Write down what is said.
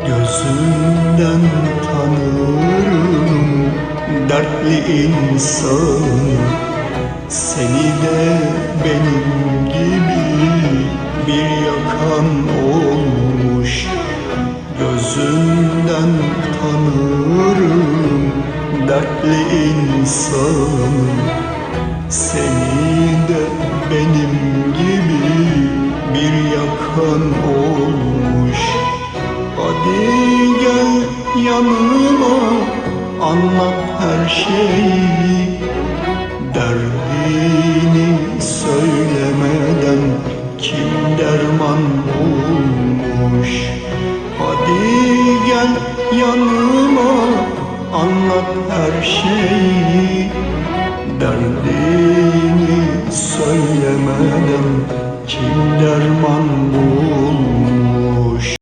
Gözünden tanırım dertli insanı. Seni de benim gibi bir yakan olmuş. Gözünden tanırım dertli insanı. Seni de benim gibi bir yakan olmuş. Hadi gel yanıma, anlat her şeyi. Derdini söylemeden kim derman bulmuş? Hadi gel yanıma, anlat her şeyi. Derdini söylemeden kim derman bulmuş?